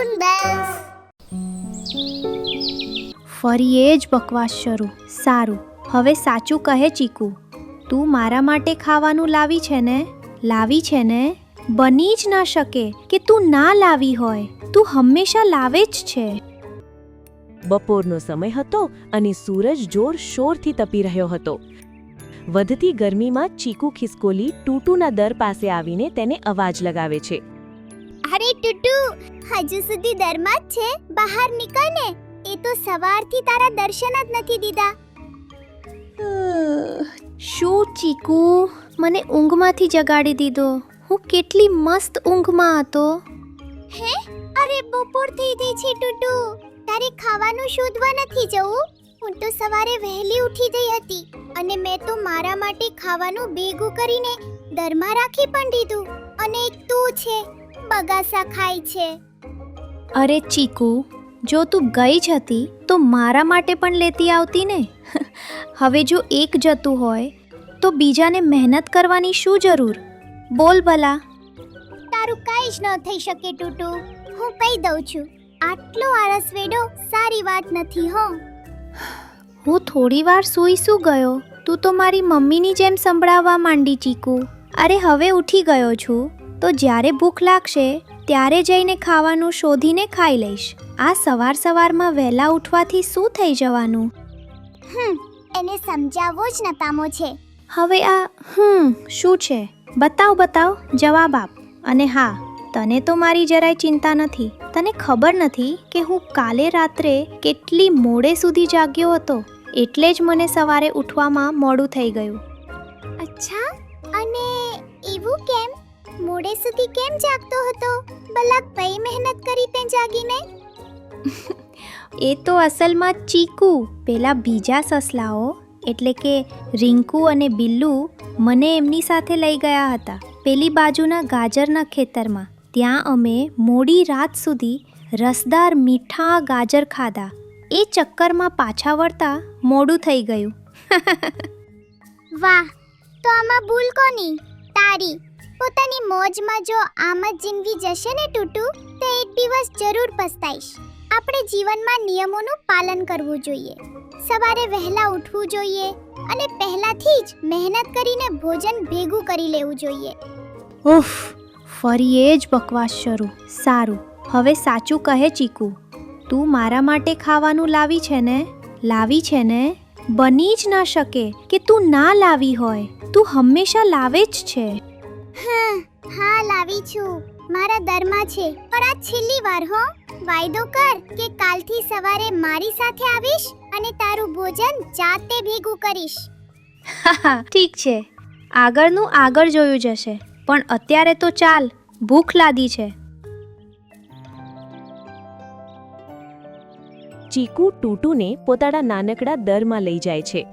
Jingle bells. ફરી એ જ બકવાસ શરૂ. સારું, હવે સાચું કહે ચીકુ, તું મારા માટે ખાવાનું લાવી છે ને? લાવી છે ને? બની જ ના શકે કે તું ના લાવી હોય. તું હંમેશા લાવે જ છે. બપોરનો સમય હતો અને સૂરજ જોરશોરથી તપી રહ્યો હતો. વધતી ગરમીમાં ચીકુ ખિસકોલી ટૂટુના દર પાસે આવીને તેને અવાજ લગાવે છે. અરે ટુટુ, હજુ સુધી દરમાં જ છે, બહાર નીકળ ને. એ તો સવારથી તારા દર્શન જ નથી દીધા. શું ચીકુ, મને ઊંઘમાંથી જગાડી દીધો. હું કેટલી મસ્ત ઊંઘમાં હતો. હે? અરે બપોર થઈ ગઈ છે ટુટુ. તારે ખાવાનું શોધવા નથી જવું? હું તો સવારે વહેલી ઉઠી ગઈ હતી અને મેં તો મારા માટે ખાવાનું ભેગું કરીને દરમાં રાખી પણ દીધું. અને તું છે, બગાસા ખાય છે. અરે ચીકુ, જો તું ગઈ જ હતી તો મારા માટે પણ લેતી આવતી ને. હવે જો એક જતું હોય તો બીજાને મહેનત કરવાની શું જરૂર? બોલ ભલા. તારું કાંઈ જ ન થઈ શકે ટુટુ. હું કહી દઉં છું, આટલો આળસ વેડો સારી વાત નથી હો. હું થોડી વાર સૂઈ શું ગયો? તું તો મારી મમ્મીની જેમ સંભળાવવા માંડી ચીકુ. અરે હવે ઉઠી ગયો છું તો જ્યારે ભૂખ લાગશે ત્યારે જઈને ખાવાનું શોધીને ખાઈ લઈશ. આ સવારમાં વહેલા ઉઠવાથી શું થઈ જવાનું? એને સમજાવવો જ નકામો છે. હવે આ શું છે? બતાવ, જવાબ આપ. અને હા, તને તો મારી જરાય ચિંતા નથી. તને ખબર નથી કે હું કાલે રાત્રે કેટલી મોડે સુધી જાગ્યો હતો, એટલે જ મને સવારે ઉઠવામાં મોડું થઈ ગયું. અચ્છા, અને એવું કેમ? મોડે સુધી કેમ જાગતો હતો? ભલા કઈ મહેનત કરી તે જાગીને? એ તો અસલમાં ચીકુ, પેલા બીજા સસલાઓ એટલે કે રિંકુ અને બિલ્લુ મને એમની સાથે લઈ ગયા હતા પેલી બાજુના ગાજરના ખેતરમાં. ત્યાં અમે મોડી રાત સુધી રસદાર મીઠા ગાજર ખાધા. એ ચક્કરમાં પાછા વળતા મોડું થઈ ગયું. વાહ, તો આમાં ભૂલ કોની? તારી. પોતાની મોજમાં જો આમ જ જિંદગી જશે ને ટુટુ, તો એક દિવસ જરૂર પસ્તાઈશ. આપણે જીવનમાં નિયમોનું પાલન કરવું જોઈએ. સવારે વહેલા ઉઠવું જોઈએ અને પહેલાથી જ મહેનત કરીને ભોજન ભેગું કરી લેવું જોઈએ. ઉફ, ફરી એ જ બકવાસ શરૂ. સારું, હવે સાચું કહે ચીકુ, તું મારા માટે ખાવાનું લાવી છે ને? લાવી છે ને? બની જ ના શકે કે તું ના લાવી હોય. તું હંમેશા લાવે જ છે. હા, લાવી છું. મારા દરમાં છે, પણ આ છેલ્લી વાર હો. વાયદો કર કે કાલથી સવારે મારી સાથે આવીશ અને તારું ભોજન જાતે ભેગું કરીશ. ઠીક છે, આગળનું આગળ જોયું જશે. પણ અત્યારે તો ચાલ, ભૂખ લાગી છે. ચીકુ ટૂટુને પોતાના નાનકડા દરમાં લઈ જાય છે.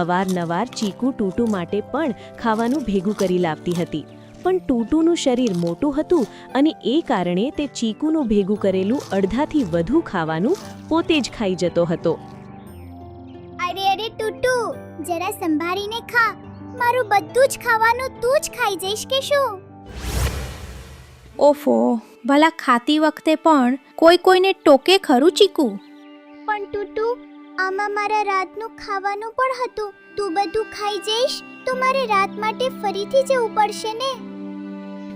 અવારનવાર ચીકુ ટૂટુ માટે પણ ખાવાનું ભેગું કરી લાવતી હતી, પણ ટૂટુનું શરીર મોટું હતું અને એ કારણે તે ચીકુનું ભેગું કરેલું અડધાથી વધુ ખાવાનું પોતે જ ખાઈ જતો હતો. અરે ટુટુ, જરા સંભાળીને ખા. મારું બધું જ ખાવાનું તું જ ખાઈ જઈશ કે શું? ઓફો, ભલા ખાતી વખતે પણ કોઈને ટોકે ખરું ચીકુ? પણ ટુટુ, આમાં મારા રાતનું ખાવાનું પણ હતું. તું બધું ખાઈ જઈશ તો મારે રાત માટે ફરીથી જવું પડશે ને?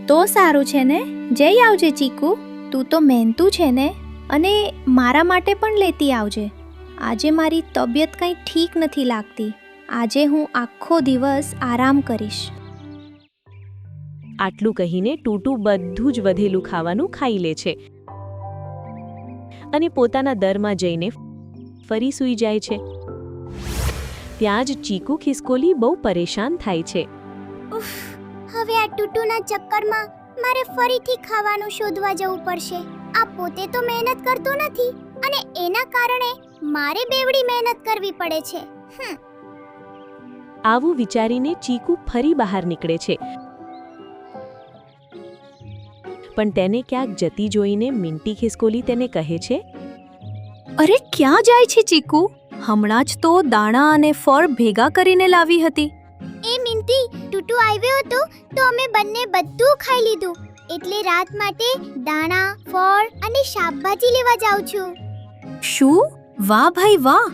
તો સારું છે ને, જઈ આવજે ચીકુ. તું તો મહેનતું છે ને, અને મારા માટે પણ લેતી આવજે. આજે મારી તબિયત કંઈ ઠીક નથી લાગતી. આજે હું આખો દિવસ આરામ કરીશ. આટલું કહીને ટૂટુ બધું જ વધેલું ખાવાનું ખાઈ લે છે અને પોતાના દરમાં જઈને ફરી સૂઈ જાય છે. ત્યાં જ ચીકુ ખિસકોલી બહુ પરેશાન થાય છે. ઉફ, હવે આ ટુટુના ચક્કરમાં મારે ફરીથી ખાવાનું શોધવા જવું પડશે. આ પોતે તો મહેનત કરતો નથી અને એના કારણે મારે બેવડી મહેનત કરવી પડે છે. આવું વિચારીને ચીકુ ફરી બહાર નીકળે છે, પણ તેને ક્યાંક જતી જોઈને મિન્ટી ખિસકોલી તેને કહે છે, અરે ક્યાં જાય છે ચીકુ? હમણાં જ તો દાણા અને ફળ ભેગા કરીને લાવી હતી. એ મિન્ટી, ટુટુ આવ્યો હતો તો અમે બંને બધું ખાઈ લીધું. એટલે રાત માટે દાણા, ફળ અને શાકભાજી લેવા જાઉં છું. શું? વાહ ભાઈ વાહ,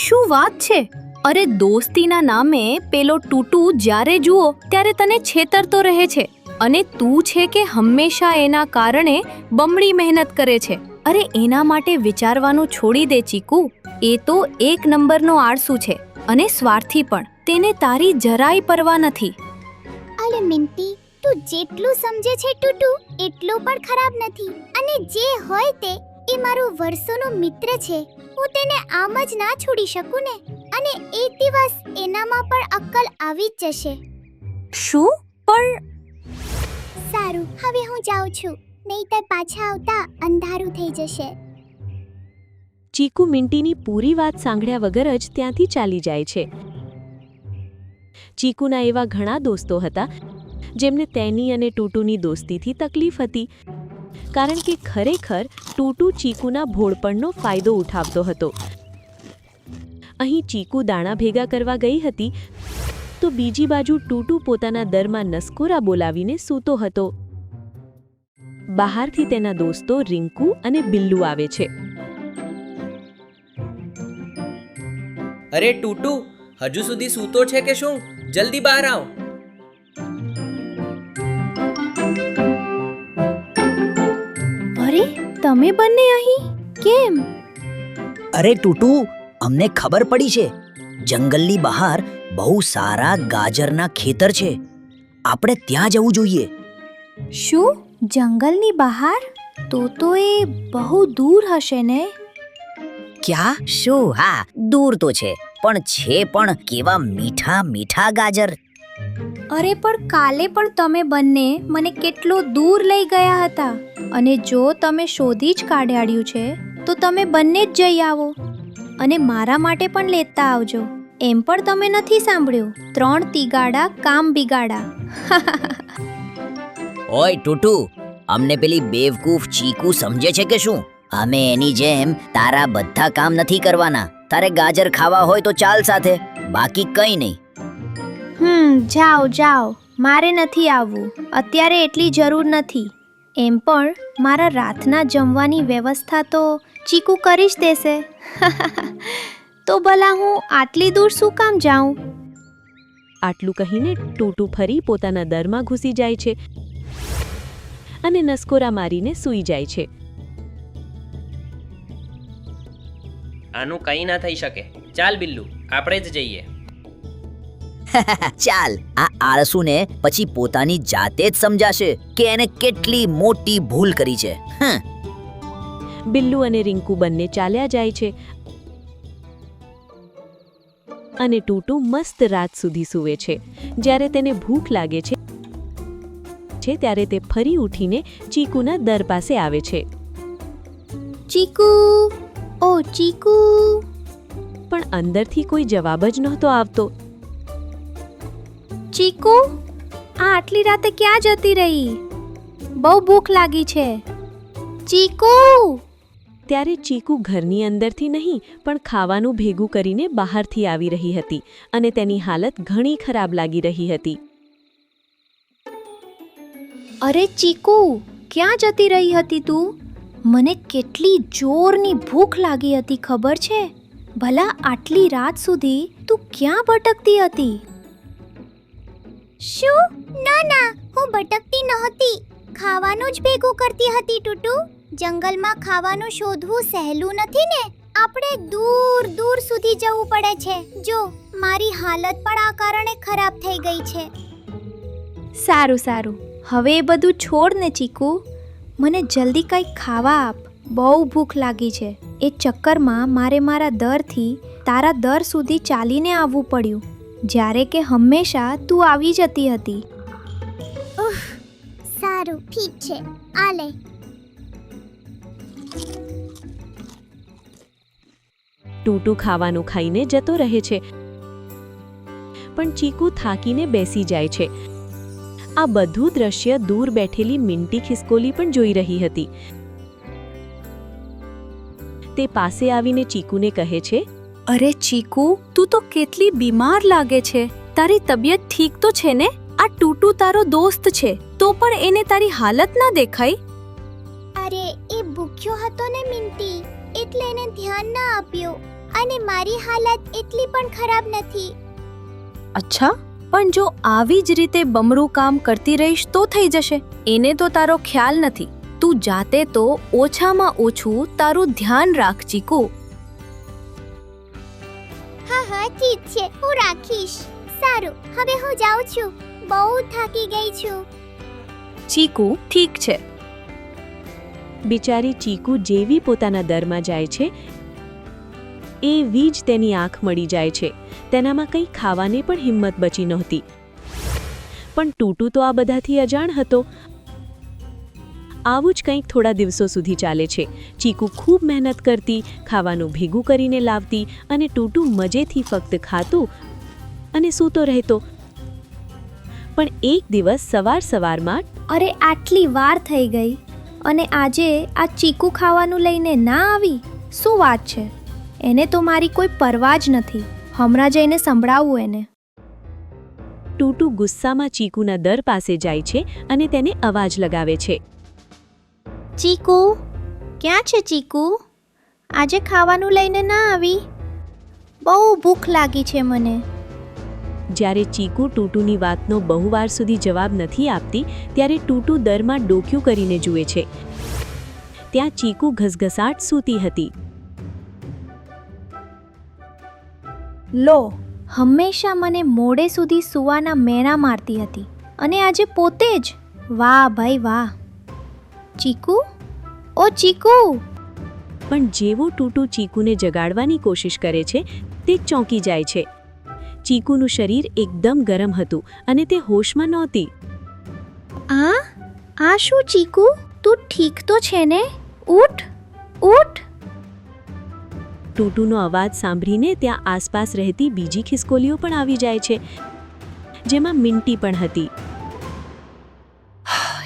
શું વાત છે! અરે દોસ્તીના નામે પેલો ટૂટુ જ્યારે જુઓ ત્યારે તને છેતરતો રહે છે અને તું છે કે હંમેશા એના કારણે બમણી મહેનત કરે છે. અરે એના માટે વિચારવાનું છોડી દે ચીકુ. એ તો એક નંબરનો આળસુ છે અને સ્વાર્થી પણ. તેને તારી જરાય પરવા નથી. અલે મિન્ટી, તું જેટલું સમજે છે ટુટુ એટલો પણ ખરાબ નથી. અને જે હોય તે એ મારો વર્ષોનો મિત્ર છે. હું તેને આમ જ ના છોડી શકું ને. અને એક દિવસ એનામાં પણ અક્કલ આવી જ જશે. શું? પણ સારું, હવે હું જાઉં છું, નહીંતર પાછા આવતા અંધારું થઈ જશે. ચીકુ મિન્ટીની પૂરી વાત સાંભળ્યા વગર જ ત્યાંથી ચાલી જાય છે. ચીકુના એવા ઘણા દોસ્તો હતા જેમને તેની અને ટૂટુની દોસ્તીથી તકલીફ હતી, કારણ કે ખરેખર ટૂટુ ચીકુના ભોળપણનો ફાયદો ઉઠાવતો હતો. અહીં ચીકુ દાણા ભેગા કરવા ગઈ હતી તો બીજી બાજુ ટૂટુ પોતાના દરમાં નસકોરા બોલાવીને સૂતો હતો. બહારથી તેના દોસ્તો રિંકુ અને બિલ્લુ આવે છે. અરે ટૂટુ, હજુ સુધી સૂતો છે કે શું? જલ્દી બહાર આવ. અરે તમે બંને અહીં કેમ? અરે ટૂટુ, અમને ખબર પડી છે જંગલની બહાર બહુ સારા ગાજરના ખેતર છે. આપણે ત્યાં જવું જોઈએ. શું? જંગલની બહાર? તો એ બહુ દૂર હશે ને? ક્યાં? શું? હા, દૂર તો છે, પણ છે પણ કેવા મીઠા મીઠા ગાજર. અરે પણ કાલે પણ તમે બંને મને કેટલો દૂર લઈ ગયા હતા. અને જો તમે શોધી જ કાઢ્યાડ્યું છે તો તમે બંને જ જઈ આવો અને મારા માટે પણ લેતા આવજો. એમ પણ તમે નથી સાંભળ્યું, 3 તીગાડા કામ બિગાડા. ઓય ટૂટુ, અમને પેલી બેવકૂફ ચીકુ સમજે છે કે શું? અમે એની જેમ તારા બધા કામ નથી કરવાના. તારે ગાજર ખાવા હોય તો ચાલ સાથે, બાકી કંઈ નહીં. જાઓ જાઓ, મારે નથી આવવું. અત્યારે એટલી જરૂર નથી. એમ પણ મારા રાતના જમવાની વ્યવસ્થા તો ચીકુ કરી જ દેશે. તો ભલા હું આટલી દૂર શું કામ જાઉં? આટલું કહીને ટૂટુ ફરી પોતાના દરમાં ઘૂસી જાય છે અને નસકોરા મારીને સૂઈ જાય છે. આનું કંઈ ના થઈ શકે. ચાલ બિલ્લુ, આપણે જ જઈએ. ચાલ, આ આળસુને પછી પોતાની જાતે જ સમજાશે કે એને કેટલી મોટી ભૂલ કરી છે. બિલ્લુ અને રિંકુ બંને ચાલ્યા જાય છે અને ટૂટુ મસ્ત રાત સુધી સૂવે છે. જ્યારે તેને ભૂખ લાગે છે ત્યારે તે ફરી ઉઠીને ચીકુના દર પાસે આવે છે. ચીકુ, ઓ ચીકુ. પણ અંદરથી કોઈ જવાબ જ નહોતો આવતો. ચીકુ, આ આટલી રાતે ક્યાં જતી રહી? બહુ ભૂખ લાગી છે. ચીકુ! ત્યારે ચીકુ ઘરની અંદરથી નહીં પણ ખાવાનું ભેગું કરીને બહારથી આવી રહી હતી અને તેની હાલત ઘણી ખરાબ લાગી રહી હતી. અરે ચીકુ, ક્યાં જતી રહી હતી તું? મને કેટલી જોરની ભૂખ લાગી હતી ખબર છે? ભલા આટલી રાત સુધી તું ક્યાં ભટકતી હતી? શું? ના, હું ભટકતી નહોતી. ખાવાનું જ ભેગું કરતી હતી ટુટુ. જંગલમાં ખાવાનું શોધવું સહેલું નથી ને. આપણે દૂર દૂર સુધી જવું પડે છે. જો, મારી હાલત પણ આ કારણે ખરાબ થઈ ગઈ છે. સારું, હવે એ બધું છોડ ને ચીકુ. મને જલ્દી કંઈક ખાવા આપ. બહુ ભૂખ લાગી છે. એ ચક્કરમાં મારે મારા દરથી તારા દર સુધી ચાલીને આવવું પડ્યું, જ્યારે કે હંમેશા તું આવી જતી હતી. સારું, ઠીક છે, આ લે. ટૂટુ ખાવાનું ખાઈને જતો રહે છે પણ ચીકુ થાકીને બેસી જાય છે. આ બધું દ્રશ્ય દૂર બેઠેલી મિન્ટી ખિસકોલી પણ જોઈ રહી હતી. તે પાસે આવીને ચીકુને કહે છે, અરે ચીકુ, તું તો કેટલી બીમાર લાગે છે. તારી તબિયત ઠીક તો છે ને? આ ટૂટુ તારો દોસ્ત છે તો પણ એને તારી હાલત ના દેખાઈ? અરે એ ભૂખ્યો હતો ને મિન્ટી, એટલે એને ધ્યાન ના આપ્યું. અને મારી હાલત એટલી પણ ખરાબ નથી. અચ્છા, પણ જો આવી જ રીતે બમરું કામ કરતી રહીશ તો થઈ જશે. એને તો તારો ખ્યાલ નથી. તું જાતે તો ઓછામાં ઓછું તારું ધ્યાન રાખ ચીકુ. હા હા ઠીક છે, હું રાખીશ. સારું, હવે હું જાઉં છું. બહુ થાકી ગઈ છું. ચીકુ ઠીક છે. બિચારી ચીકુ જેવી પોતાના દરમાં જાય છે એવી જ તેની આંખ મળી જાય છે. તેનામાં કંઈ ખાવાને પણ હિંમત બચી નહોતી. પણ ટૂટુ તો આ બધાથી અજાણ હતો. આવું જ કંઈક થોડા દિવસો સુધી ચાલે છે. ચીકુ ખૂબ મહેનત કરતી, ખાવાનું ભેગું કરીને લાવતી અને ટૂટુ મજેથી ફક્ત ખાતું અને સૂતો રહેતો. પણ એક દિવસ સવારમાં અરે આટલી વાર થઈ ગઈ અને આજે આ ચીકુ ખાવાનું લઈને ના આવી? શું વાત છે? એને તો મારી કોઈ પરવા જ નથી. હમણાં જઈને સંભળાવું એને. ટૂટુ ગુસ્સામાં ચીકુના દર પાસે જાય છે અને તેને અવાજ લગાવે છે. ચીકુ, ક્યાં છે ચીકુ? આજે ખાવાનું લઈને ના આવી? બહુ ભૂખ લાગી છે મને. જ્યારે ચીકુ ટૂટુની વાતનો બહુ વાર સુધી જવાબ નથી આપતી ત્યારે ટૂટુ દરમાં ડોક્યું કરીને જુએ છે. ત્યાં ચીકુ ઘસઘસાટ સૂતી હતી. લો, હંમેશા મને મોડે સુધી સૂવાના મેણા મારતી હતી અને આજે પોતે જ. વાહ ભાઈ વાહ. ચીકુ, ઓ ચીકુ! પણ જેવો ટૂટુ ચીકુને જગાડવાની કોશિશ કરે છે તે ચોંકી જાય છે. ચીકુનું શરીર એકદમ ગરમ હતું અને તે હોશમાં નહોતી. આ શું ચીકુ? તું ઠીક તો છે ને? ઉઠ ઉઠ! ટૂટુનો અવાજ સાંભળીને ત્યાં આસપાસ રહેતી બીજી ખિસકોલીઓ પણ આવી જાય છે, જેમાં મિન્ટી પણ હતી.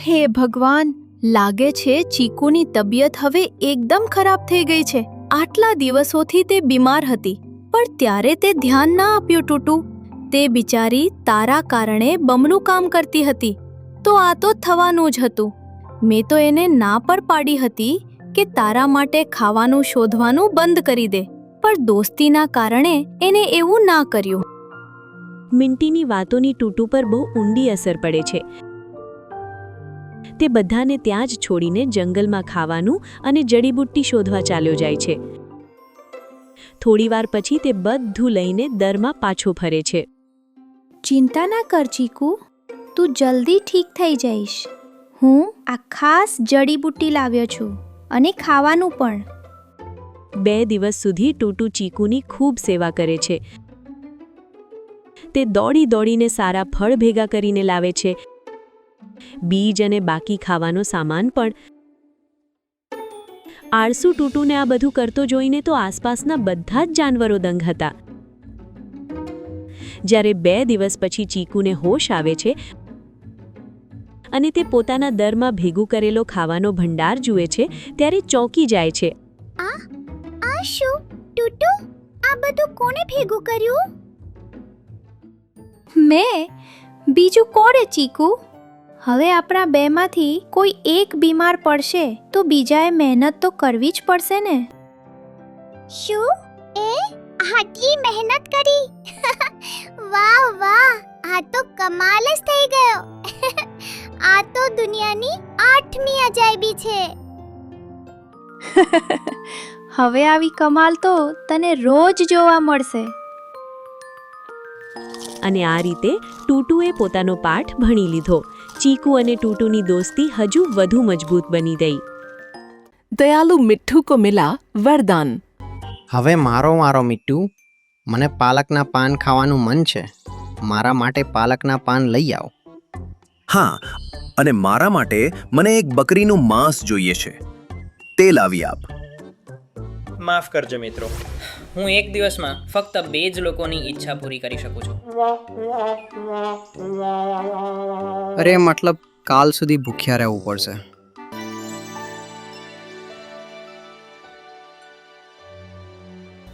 હે ભગવાન, લાગે છે ચીકુની તબિયત હવે એકદમ ખરાબ થઈ ગઈ છે. આટલા દિવસોથી તે બીમાર હતી પણ ત્યારે તે ધ્યાન ના આપ્યું. ટૂટુ, તે બિચારી તારા કારણે બમણું કામ કરતી હતી તો આ તો થવાનું જ હતું. મેં તો એને ના પર પાડી હતી કે તારા માટે ખાવાનું શોધવાનું બંધ કરી દે, પણ દોસ્તીના કારણે એને એવું ના કર્યું. મિન્ટીની વાતોની ટૂટુ પર બહુ ઊંડી અસર પડે છે. તે બધાને ત્યાં જ છોડીને જંગલમાં ખાવાનું અને જડીબુટ્ટી શોધવા ચાલ્યો જાય છે. થોડીવાર પછી તે બધું લઈને દરમાં પાછો ફરે છે. ચિંતા ના કર ચીકુ, તું જલ્દી ઠીક થઈ જઈશ. હું આ ખાસ જડીબુટ્ટી લાવ્યો છું અને ખાવાનું પણ. 2 દિવસ સુધી ટૂટુ ચીકુની ખૂબ સેવા કરે છે. તે દોડી દોડીને સારા ફળ ભેગા કરીને લાવે છે, બીજ અને બાકી ખાવાનો સામાન પણ. આળસુ ટૂટુને આ બધું કરતો જોઈને તો આસપાસના બધા જ જાનવરો દંગ હતા. જ્યારે 2 દિવસ પછી ચીકુને હોશ આવે છે અને તે પોતાના દરમાં ભેગું કરેલો ખાવાનો ભંડાર જુએ છે ત્યારે ચોંકી જાય છે. આ શું ટૂટુ? આ બધું કોણે ભેગું કર્યું? મેં? બીજું કોણે ચીકુ? હવે આપણા બેમાંથી કોઈ એક બીમાર પડશે તો બીજાએ મહેનત તો કરવી જ પડશે ને. શું? એ આટલી મહેનત કરી? વાહ વાહ, આ તો કમાલ જ થઈ ગયો. આ તો દુનિયાની 8મી અજાયબી છે. હવે આવી કમાલ તો તને રોજ જોવા મળશે. અને આ રીતે ટૂટુએ પોતાનો પાઠ ભણી લીધો. ચીકુ અને ટૂટુની દોસ્તી હજુ વધુ મજબૂત બની ગઈ. દયાલુ મિઠ્ઠુ કો મિલા વરદાન. હવે મારો મિટ્ટુ, મને પાલકના પાન ખાવાનું મન છે. મારા માટે પાલકના પાન લઈ આવ. હા, અને મારા માટે મને એક બકરીનું માંસ જોઈએ છે. તે લાવી આપ. માફ કરજો મિત્રો, હું એક દિવસમાં ફક્ત 2 જ લોકોની ઈચ્છા પૂરી કરી શકું છું. અરે મતલબ કાલ સુધી ભૂખ્યા રહેવું પડશે.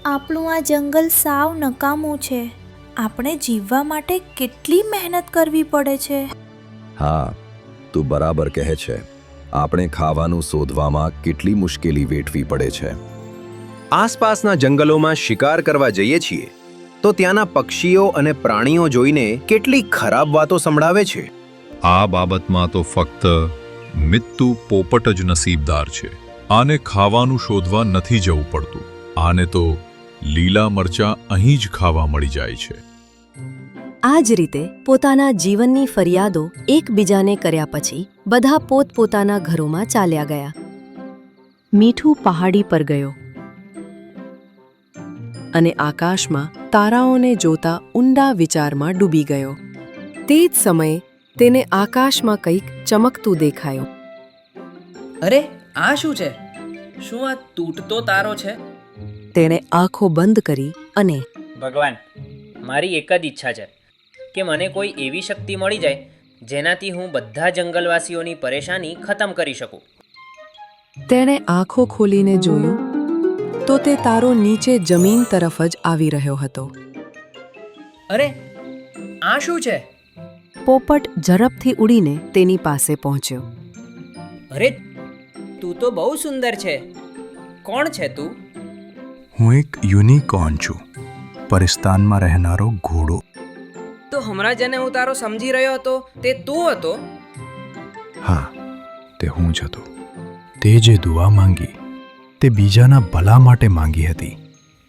આપણું આ જંગલ સાવ નકામું છે. આપણે જીવવા માટે કેટલી મહેનત કરવી પડે છે. હા, તું બરાબર કહે છે. આપણે ખાવાનું શોધવામાં કેટલી મુશ્કેલી વેઠવી પડે છે. આસપાસના જંગલોમાં શિકાર કરવા જઈએ છીએ તો ત્યાંના પક્ષીઓ અને પ્રાણીઓ જોઈને કેટલી ખરાબ વાતો સંભળાવે છે. આ બાબતમાં તો ફક્ત મિત્તુ પોપટ જ નસીબદાર છે. આને ખાવાનું શોધવા નથી જવું પડતું. આને તો લીલા મરચાં અહીં જ ખાવા મળી જાય છે. આ જ રીતે પોતાના જીવનની ફરિયાદો એકબીજાને કર્યા પછી બધા પોતપોતાના ઘરોમાં ચાલ્યા ગયા. મીઠું પહાડી પર ગયો અને આકાશમાં તારાઓને જોતા ઊંડા વિચારમાં ડૂબી ગયો. તે જ સમયે તેને આકાશમાં કંઈક ચમકતું દેખાયું. અરે આ શું છે? શું આ તૂટતો તારો છે? તેણે આંખો બંધ કરી અને ભગવાન, મારી એક જ ઈચ્છા છે કે મને કોઈ એવી શક્તિ મળી જાય જેનાથી હું બધા જંગલવાસીઓની પરેશાની ખતમ કરી શકું. તેણે આંખો ખોલીને જોયું તો તે તારો નીચે જમીન તરફ જ આવી રહ્યો હતો. અરે આ શું છે? પોપટ ઝડપથી ઉડીને તેની પાસે પહોંચ્યો. અરે તું તો બહુ સુંદર છે. કોણ છે તું? હું એક યુનિકોર્ન છું, પરિસ્તાનમાં રહેનારો ઘોડો. તો હમણાં જેને હું તારો સમજી રહ્યો હતો તે તું હતો? હા, તે હું જ હતો. તે જે દુઆ માંગી તે બીજાના ભલા માટે માંગી હતી.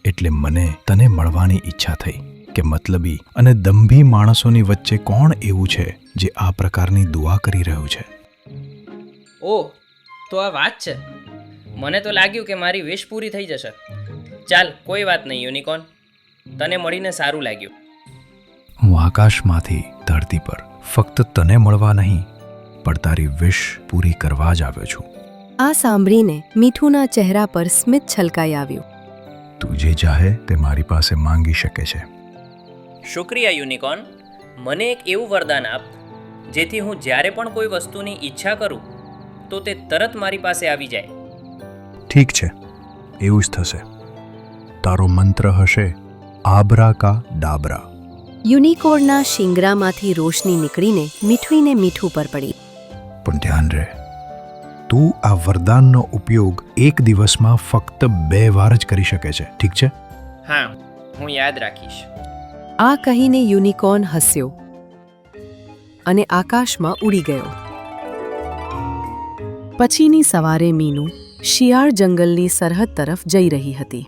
એટલે મને તને મળવાની ઈચ્છા થઈ કે મતલબી અને દંભી માણસોની વચ્ચે કોણ એવું છે જે આ પ્રકારની દુઆ કરી રહ્યું છે. ઓહ, તો આ વાત છે. મને તો લાગ્યું કે મારી વિશ પૂરી થઈ જશે. ચાલ, કોઈ વાત નહીં યુનિકોર્ન, તને મળીને સારું લાગ્યું. હું આકાશમાંથી ધરતી પર ફક્ત તને મળવા નહીં પણ તારી વિશ પૂરી કરવા જ આવ્યો છું. આ સાંભળીને મીઠુના ચહેરા પર સ્મિત છલકાઈ આવ્યું. તું જે ચાહે તે મારી પાસે માંગી શકે છે. શુક્રિયા યુનિકોર્ન. મને એક એવું વરદાન આપ જેથી હું જ્યારે પણ કોઈ વસ્તુની ઈચ્છા કરું તો તે તરત મારી પાસે આવી જાય. ઠીક છે, એવું જ થશે. તારો મંત્ર હશે આબરા કા ડાબરા. યુનિકોર્નના શિંગરામાંથી રોશની નીકળીને મીઠુઈને મીઠું પર પડી. પણ ધ્યાન રહે, તું આ વરદાનનો ઉપયોગ એક દિવસમાં ફક્ત 2 વાર જ કરી શકે છે. ઠીક છે? હા, હું યાદ રાખીશ. આ કહીને યુનિકોર્ન હસ્યો અને આકાશમાં ઉડી ગયો. પછીની સવારે મીનુ શિયાળ જંગલની સરહદ તરફ જઈ રહી હતી.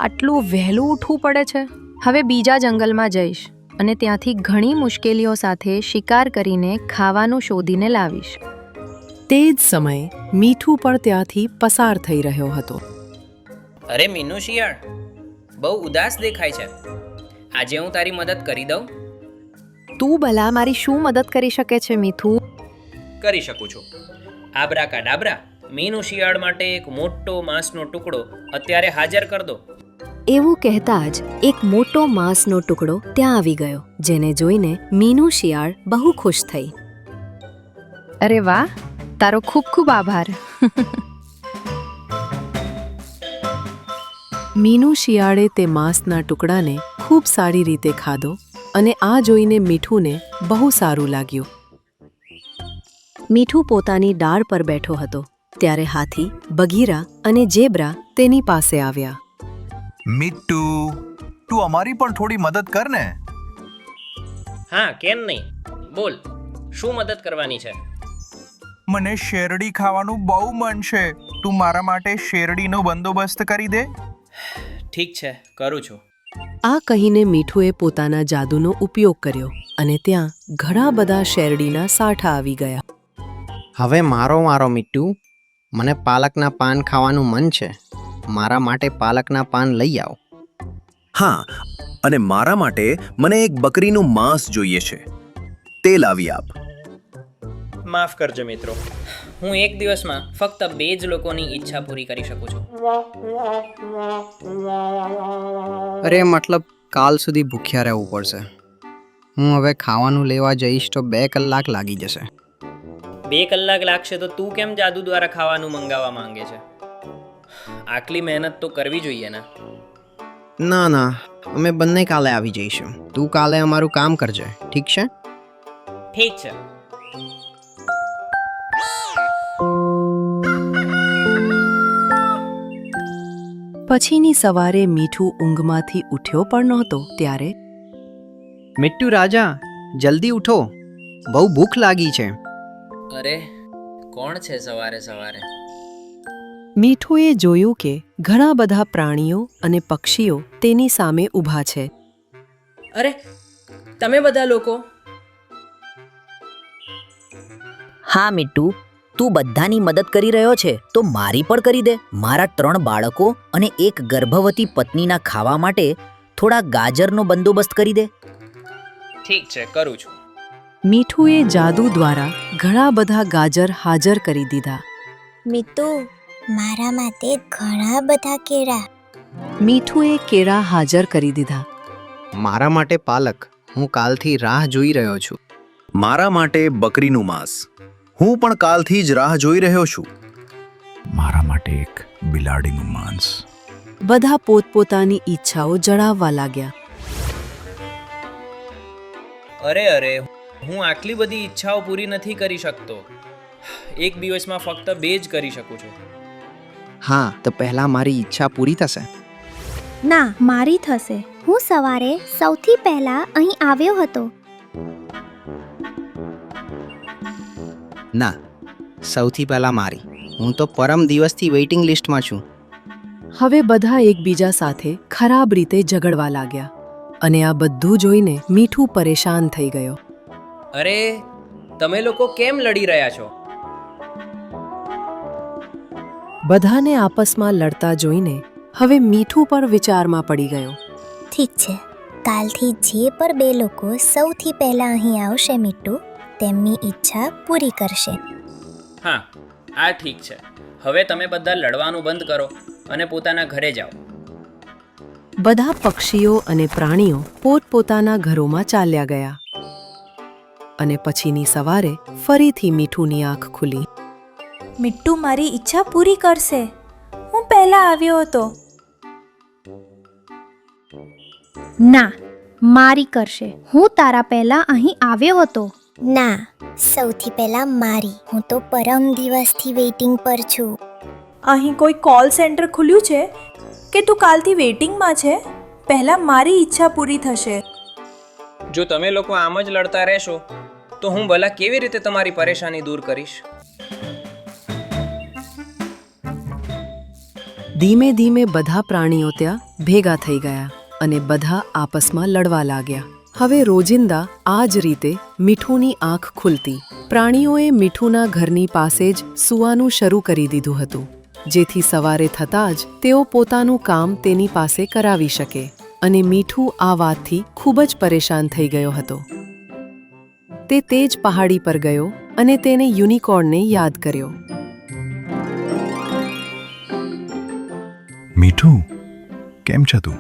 આટલું વહેલું ઉઠવું પડે છે. હવે બીજા જંગલમાં જઈશ અને ત્યાંથી ઘણી મુશ્કેલીઓ સાથે શિકાર કરીને ખાવાનું શોધીને લાવીશ. તે જ સમયે મીઠું પણ ત્યાંથી પસાર થઈ રહ્યો હતો. અરે મીનુ શિયાળ, બહુ ઉદાસ દેખાય છે. આજે હું તારી મદદ કરી દઉં? તું ભલા મારી શું મદદ કરી શકે છે મીઠું? કરી શકું છું. આબરા કા ડાબરા, મીનુ શિયાળ માટે એક મોટો માંસનો ટુકડો અત્યારે હાજર કર દો. એવું કહેતા જ એક મોટો માંસનો ટુકડો ત્યાં આવી ગયો, જેને જોઈને મીનુ શિયાળ બહુ ખુશ થઈ. અરે વાહ, તારો ખૂબ ખૂબ આભાર. મીનુ શિયાળે તે માંસના ટુકડાને ખૂબ સારી રીતે ખાધો અને આ જોઈને મીઠુને બહુ સારું લાગ્યું. મીઠું પોતાની ડાળ પર બેઠો હતો ત્યારે હાથી, બગીરા અને ઝેબ્રા તેની પાસે આવ્યા. મિટ્ટુ, તું અમારી પણ થોડી મદદ કર ને. હા, કેમ નહીં? બોલ, શું મદદ કરવાની છે? મને શેરડી ખાવાનું બહુ મન છે. તું મારા માટે શેરડીનો બંદોબસ્ત કરી દે. ઠીક છે, કરું છું. આ કહીને મીઠુએ પોતાના જાદુનો ઉપયોગ કર્યો અને ત્યાં ઘણા બધા શેરડીના સાઠા આવી ગયા. હવે મારો વારો મીઠું. મને પાલકના પાન ખાવાનું મન છે. મારા માટે પાલકના પાન લઈ આવો. હા, અને મારા માટે મને એક બકરીનું માંસ જોઈએ છે. તે લાવી આપ. માફ કરજો મિત્રો, હું એક દિવસમાં ફક્ત 2 જ લોકોની ઈચ્છા પૂરી કરી શકું છું. અરે મતલબ કાલ સુધી ભૂખ્યા રહેવું પડશે. હું હવે ખાવાનું લેવા જઈશ તો 2 કલાક લાગી જશે. 2 કલાક લાગશે તો તું કેમ જાદુ દ્વારા ખાવાનું મંગાવવા માંગે છે? આટલી મહેનત તો કરવી જોઈએ ને. ના ના, અમે બંને કાલે આવી જઈશું. તું કાલે અમારું કામ કરજે, ઠીક છે? ઠીક છે. પછીની સવારે મીઠું ઊંઘમાંથી ઉઠ્યો પણ નહોતો ત્યારે મિટ્ટુ રાજા, જલ્દી ઉઠો, બહુ ભૂખ લાગી છે. અરે કોણ છે સવારે સવારે? મીઠુએ જોયું કે ઘણા બધા પ્રાણીઓ અને પક્ષીઓ તેની સામે ઊભા છે. અરે તમે બધા લોકો? હા મિટ્ટુ, તું બધાની મદદ કરી રહ્યો છે તો મારી પણ કરી દે. મારા 3 બાળકો અને એક ગર્ભવતી પત્નીના ખાવા માટે થોડા ગાજરનો બંદોબસ્ત કરી દે. ઠીક છે, કરું છું. મીઠુએ જાદુ દ્વારા ઘણા બધા ગાજર હાજર કરી દીધા. મિત્તુ, મારા માટે ઘણા બધા કેળા. મીઠુએ કેળા હાજર કરી દીધા. મારા માટે પાલક. હું કાલથી રાહ જોઈ રહ્યો છું. મારા માટે બકરીનું માંસ. હું પણ કાલથી જ રાહ જોઈ રહ્યો છું. મારા માટે એક બિલાડીનું માંસ. બધા પોતપોતાની ઈચ્છાઓ જણાવવા લાગ્યા. અરે હું આટલી બધી ઈચ્છાઓ પૂરી નથી કરી શકતો. એક દિવસમાં ફક્ત 2 જ કરી શકું છું. હા, તો પહેલા મારી ઈચ્છા પૂરી થશે. ના, મારી થશે. હું સવારે સૌથી પહેલા અહીં આવ્યો હતો. ના, સૌથી પહેલા મારી. હું તો પરમ દિવસથી વેઇટિંગ લિસ્ટમાં છું. હવે બધા એકબીજા સાથે ખરાબ રીતે ઝઘડવા લાગ્યા અને આ બધું જોઈને મીઠું પરેશાન થઈ ગયો. અરે તમે લોકો કેમ લડી રહ્યા છો? બધાને આપસમાં લડતા જોઈને હવે મીઠું પર વિચારમાં પડી ગયો. ઠીક છે, કાલથી જે પર 2 લોકો સૌથી પહેલા અહીં આવશે મિટ્ટુ, તેમની ઈચ્છા પૂરી કરશે. હા, આ ઠીક છે. હવે તમે બધા લડવાનું બંધ કરો અને પોતાના ઘરે જાઓ. બધા પક્ષીઓ અને પ્રાણીઓ પોતપોતાના ઘરોમાં ચાલ્યા ગયા અને પછીની સવારે ફરીથી મીઠુની આંખ ખુલી. મિટ્ટુ મારી ઈચ્છા પૂરી કરશે. હું પહેલા આવ્યો હતો. ના, મારી કરશે. હું તારા પહેલા અહીં આવ્યો હતો. ના, સૌથી પહેલા મારી. હું તો પરમ દિવસથી વેઇટિંગ પર છું. અહીં કોઈ કોલ સેન્ટર ખુલ્યું છે કે તું કાલથી વેઇટિંગમાં છે? પહેલા મારી ઈચ્છા પૂરી થશે. જો તમે લોકો આમ જ લડતા રહેશો તો હું ભલા કેવી રીતે તમારી પરેશાની દૂર કરીશ? ધીમે ધીમે બધા પ્રાણીઓ ત્યાં ભેગા થઈ ગયા અને બધા આપસમાં લડવા લાગ્યા. હવે રોજિંદા આ જ રીતે મીઠુની આંખ ખુલતી. પ્રાણીઓએ મીઠુના ઘરની પાસે જ સૂવાનું શરૂ કરી દીધું હતું, જેથી સવારે થતાં જ તેઓ પોતાનું કામ તેની પાસે કરાવી શકે. અને મીઠું આ વાતથી ખૂબ જ પરેશાન થઈ ગયો હતો. તે જ પહાડી પર ગયો અને તેને યુનિકોર્નને યાદ કર્યો. મીઠું, કેમ છે તું?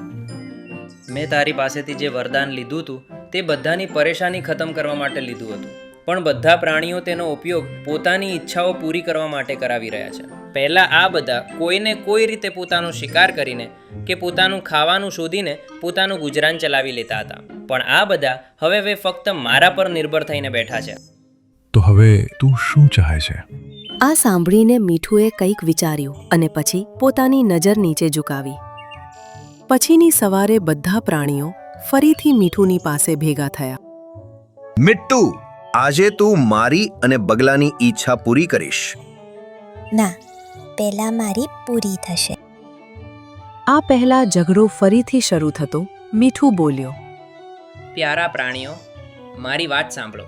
મેં તારી પાસેથી જે વરદાન લીધું હતું તે બધાની પરેશાની ખતમ કરવા માટે લીધું હતું, પણ બધા પ્રાણીઓ તેનો ઉપયોગ પોતાની ઈચ્છાઓ પૂરી કરવા માટે કરાવી રહ્યા છે. પહેલા આ બધા કોઈને કોઈ રીતે પોતાનો શિકાર કરીને કે પોતાનું ખાવાનું શોધીને પોતાનું ગુજરાન ચલાવી લેતા હતા, પણ આ બધા હવે ફક્ત મારા પર નિર્ભર થઈને બેઠા છે. તો હવે તું શું ચાહે છે? આ સાંભળીને મીઠુએ કંઈક વિચાર્યું અને પછી પોતાની નજર નીચે ઝુકાવી. પછીની સવારે બધા પ્રાણીઓ ફરીથી મીઠુની પાસે ભેગા થયા. મિટ્ટુ, આજે તું મારી અને બગલાની ઈચ્છા પૂરી કરીશ. ના, પહેલા મારી પૂરી થશે. આ પહેલા ઝઘડો ફરીથી શરૂ થતો. મીઠું બોલ્યો, પ્યારા પ્રાણીઓ, મારી વાત સાંભળો.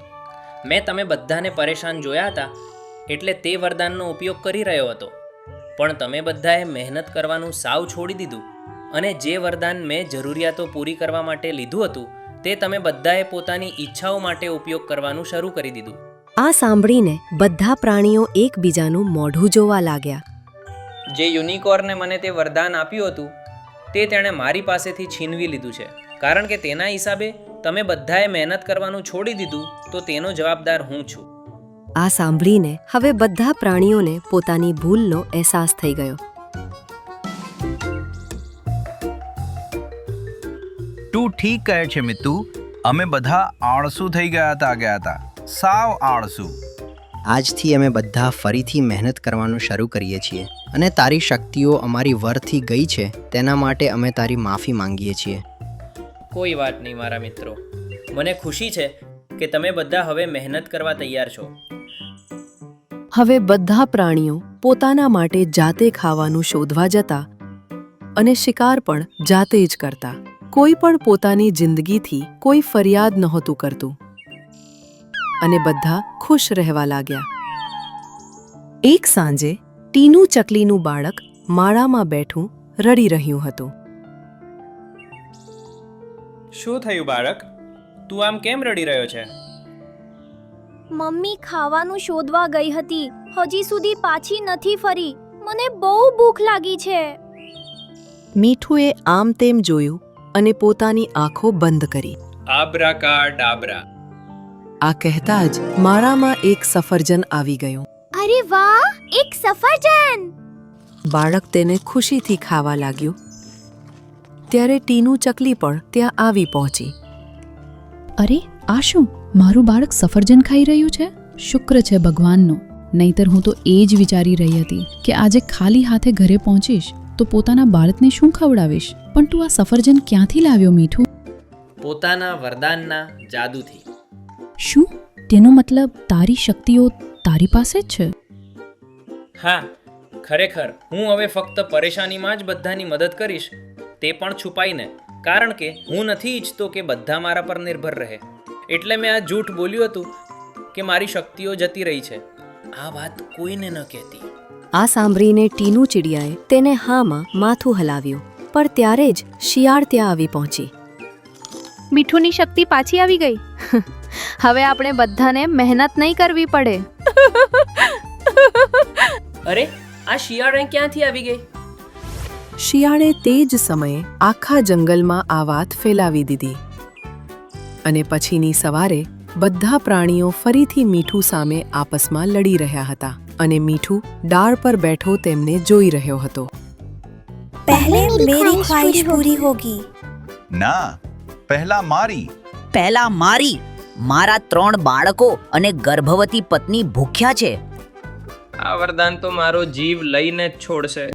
મેં તમે બધાને પરેશાન જોયા હતા એટલે તે વરદાનનો ઉપયોગ કરી રહ્યો હતો, પણ તમે બધાએ મહેનત કરવાનું સાવ છોડી દીધું અને જે વરદાન મેં જરૂરિયાતો પૂરી કરવા માટે લીધું હતું તે તમે બધાએ પોતાની ઈચ્છાઓ માટે ઉપયોગ કરવાનું શરૂ કરી દીધું. આ સાંભળીને બધા પ્રાણીઓ એકબીજાનું મોઢું જોવા લાગ્યા. જે યુનિકોર્ને મને તે વરદાન આપ્યું હતું તે તેણે મારી પાસેથી છીનવી લીધું છે, કારણ કે તેના હિસાબે તમે બધાએ મહેનત કરવાનું છોડી દીધું, તો તેનો જવાબદાર હું છું. આ સાંભળીને હવે બધા પ્રાણીઓને પોતાની ભૂલનો અહેસાસ થઈ ગયો. તું ઠીક કહે છે મિત્તુ. અમે બધા આળસુ થઈ ગયા હતા સાવ આળસુ. આજથી અમે બધા ફરીથી મહેનત કરવાનું શરૂ કરીએ છીએ અને તારી શક્તિઓ અમારી વરથી ગઈ છે તેના માટે અમે તારી માફી માંગીએ છીએ. કોઈ વાત નહીં મારા મિત્રો, મને ખુશી છે કે તમે બધા હવે મહેનત કરવા તૈયાર છો. હવે બધા પ્રાણીઓ પોતાના માટે જાતે ખાવાનું શોધવા જતા અને શિકાર પણ જાતે જ કરતા. કોઈ પણ પોતાની જિંદગીથી કોઈ ફરિયાદ નહોતું કરતું અને બધા ખુશ રહેવા લાગ્યા. એક સાંજે ટીનું ચકલીનું બાળક માળામાં બેઠું રડી રહ્યું હતું. શું થયું બાળક? તું આમ કેમ રડી રહ્યો છે? મમ્મી ખાવાનું શોધવા ગઈ હતી, હજી સુધી પાછી નથી ફરી. મને બહુ ભૂખ લાગી છે. મીઠુએ આમ તેમ જોયું અને પોતાની આંખો બંધ કરી. આબ્રાકાડાબ્રા. આ કહેતા જ માળામાં એક સફરજન આવી ગયું. અરે વાહ, એક સફરજન! બાળક તેને ખુશીથી ખાવા લાગ્યું. ત્યારે ટીનું ચકલી પણ ત્યાં આવી પહોંચી. અરે આ શું, મારું બાળક સફરજન ખાઈ રહ્યું છે? શુક્ર છે ભગવાનનો, નહીતર હું તો એ જ વિચારી રહી હતી કે આજે ખાલી હાથે ઘરે પહોંચીશ તો પોતાના બાળકને શું ખવડાવીશ. પણ તું આ સફરજન ક્યાંથી લાવ્યો મીઠું? પોતાના વરદાનના જાદુથી. શું તેનો મતલબ તારી શક્તિઓ તારી પાસે જ છે? હા, ખરેખર હું હવે ફક્ત પરેશાનીમાં જ બધાની મદદ કરીશ, તે પણ છુપાઈને, કારણ કે હું નથી ઈચ્છતો કે બધા મારા પર નિર્ભર રહે. એટલે મેં આ જૂઠ બોલ્યું હતું કે મારી શક્તિઓ જતી રહી છે. આ વાત કોઈને ન કહેતી. આ સાંભળીને ટીનું ચીડિયાએ તેને હામાં માથું હલાવ્યું. પણ ત્યારે જ શિયાળ ત્યાં આવી પહોંચી. મીઠુની શક્તિ પાછી આવી ગઈ. હવે આપણે બધાને મહેનત નહીં કરવી પડે. અરે આ શિયાળ ક્યાંથી આવી ગઈ? શિયાળે તે જ સમયે આખા જંગલમાં આ વાત ફેલાવી દીધી. અને પછીની સવારે બધા પ્રાણીઓ ફરીથી મીઠું સામે આપસમાં લડી રહ્યા હતા અને મીઠું ડાળ પર બેઠો તેમને જોઈ રહ્યો હતો. પહેલે મેરી ખ્વાહિશ પૂરી હોગી. ના, પહેલા મારી. પહેલા મારી. મારા 3 બાળકો અને ગર્ભવતી પત્ની ભૂખ્યા છે. આ વરદાન તો મારો જીવ લઈને જ છોડશે.